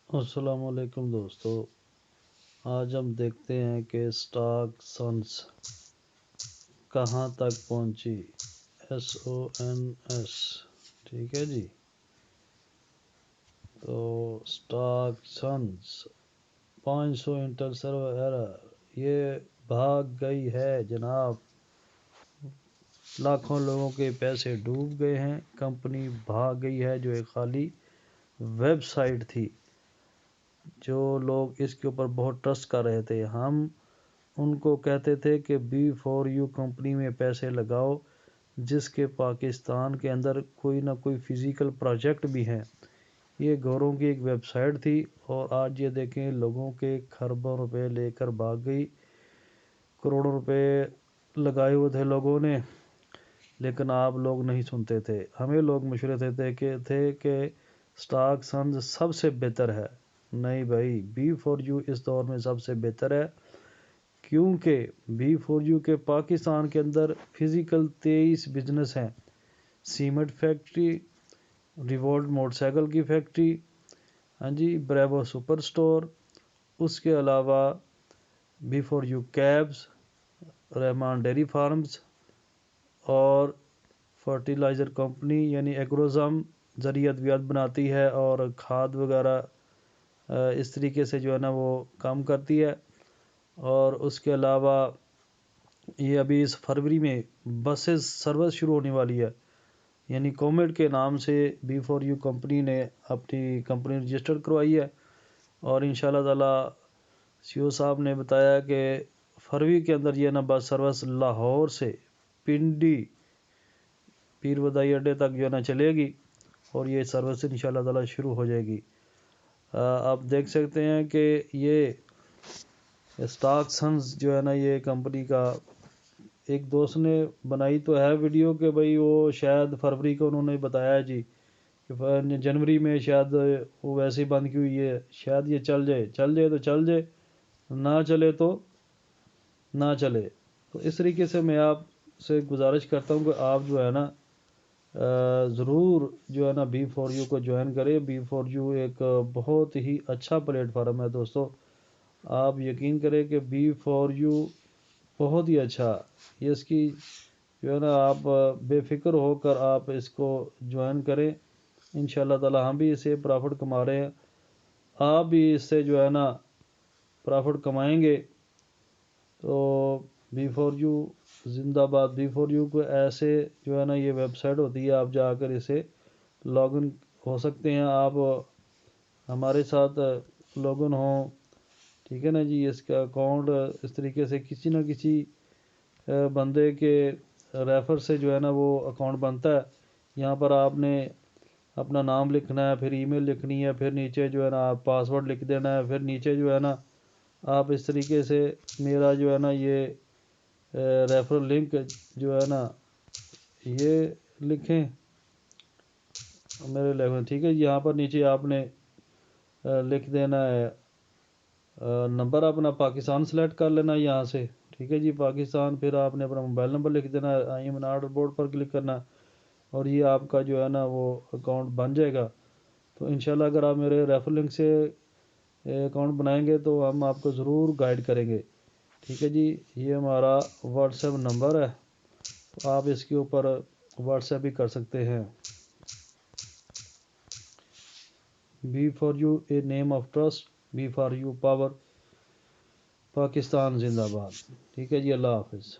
अस्सलाम वालेकुम दोस्तों। आज हम देखते हैं कि स्टॉक सन्स कहाँ तक पहुँची। SONS, ठीक है जी। तो स्टॉक सन्स 500 इंटर सर्वर एरर, ये भाग गई है जनाब। लाखों लोगों के पैसे डूब गए हैं। कंपनी भाग गई है, जो एक खाली वेबसाइट थी। जो लोग इसके ऊपर बहुत ट्रस्ट कर रहे थे, हम उनको कहते थे कि B4U कंपनी में पैसे लगाओ, जिसके पाकिस्तान के अंदर कोई ना कोई फ़िज़िकल प्रोजेक्ट भी हैं। ये गौरों की एक वेबसाइट थी और आज ये देखें, लोगों के खरबों रुपए लेकर भाग गई। करोड़ों रुपए लगाए हुए थे लोगों ने, लेकिन आप लोग नहीं सुनते थे। हमें लोग मशवरे देते कि स्टॉक सन्स सबसे बेहतर है। नहीं भाई, B4U इस दौर में सबसे बेहतर है, क्योंकि B4U के पाकिस्तान के अंदर फ़िज़िकल 23 बिजनेस हैं। सीमेंट फैक्ट्री, रिवोल्ट मोटरसाइकिल की फैक्ट्री, हाँ जी, ब्रेवो सुपर स्टोर, उसके अलावा B4U cabs, Rahman dairy farms और फर्टिलाइज़र कंपनी यानी एग्रोज़म ज़रिए अद्वियात बनाती है और खाद वगैरह इस तरीके से जो है ना वो काम करती है। और उसके अलावा ये अभी इस फरवरी में बसेस सर्विस शुरू होने वाली है, यानी कोमेट के नाम से B4U कंपनी ने अपनी कंपनी रजिस्टर करवाई है। और इंशाल्लाह ताला CEO साहब ने बताया कि फरवरी के अंदर ये ना बस सर्विस लाहौर से पिंडी पीर बदाई अड्डे तक जो है ना चलेगी और ये सर्विस इंशाल्लाह ताला शुरू हो जाएगी। आप देख सकते हैं कि ये स्टॉक सन्स जो है ना, ये कंपनी का एक दोस्त ने बनाई तो है वीडियो कि भाई वो शायद फरवरी को उन्होंने बताया जी कि जनवरी में शायद वो वैसे ही बंद की हुई है। शायद ये चल जाए तो चल जाए, ना चले तो ना चले। तो इस तरीके से मैं आपसे गुजारिश करता हूँ कि आप जो है ना ज़रूर जो है ना B4U को ज्वाइन करें। B4U एक बहुत ही अच्छा प्लेटफार्म है दोस्तों। आप यकीन करें कि B4U बहुत ही अच्छा, ये इसकी जो है ना, आप बेफिक्र होकर आप इसको ज्वाइन करें। इंशाल्लाह ताला हम भी इससे प्रॉफिट कमा रहे हैं, आप भी इससे जो है ना प्रॉफिट कमाएंगे। तो B4U जिंदाबाद। B4U को ऐसे जो है ना, ये वेबसाइट होती है, आप जाकर इसे लॉगिन हो सकते हैं। आप हमारे साथ लॉगिन हो, ठीक है ना जी। इसका अकाउंट इस तरीके से किसी न किसी बंदे के रेफर से जो है ना वो अकाउंट बनता है। यहाँ पर आपने अपना नाम लिखना है, फिर ईमेल लिखनी है, फिर नीचे जो है ना आप पासवर्ड लिख देना है, फिर नीचे जो है ना आप इस तरीके से मेरा जो है ना ये रेफरल लिंक जो है ना ये लिखें मेरे लेवल, ठीक है। यहाँ पर नीचे आपने लिख देना है नंबर, अपना पाकिस्तान सेलेक्ट कर लेना यहाँ से, ठीक है जी, पाकिस्तान। फिर आपने अपना मोबाइल नंबर लिख देना है, आई एम नॉट बोर्ड पर क्लिक करना और ये आपका जो है ना वो अकाउंट बन जाएगा। तो इंशाल्लाह अगर आप मेरे रेफर लिंक से अकाउंट बनाएंगे तो हम आपको ज़रूर गाइड करेंगे, ठीक है जी। ये हमारा व्हाट्सएप नंबर है, तो आप इसके ऊपर व्हाट्सएप भी कर सकते हैं। B4U a name of trust, B4U power, Pakistan जिंदाबाद, ठीक है जी। अल्लाह हाफिज़।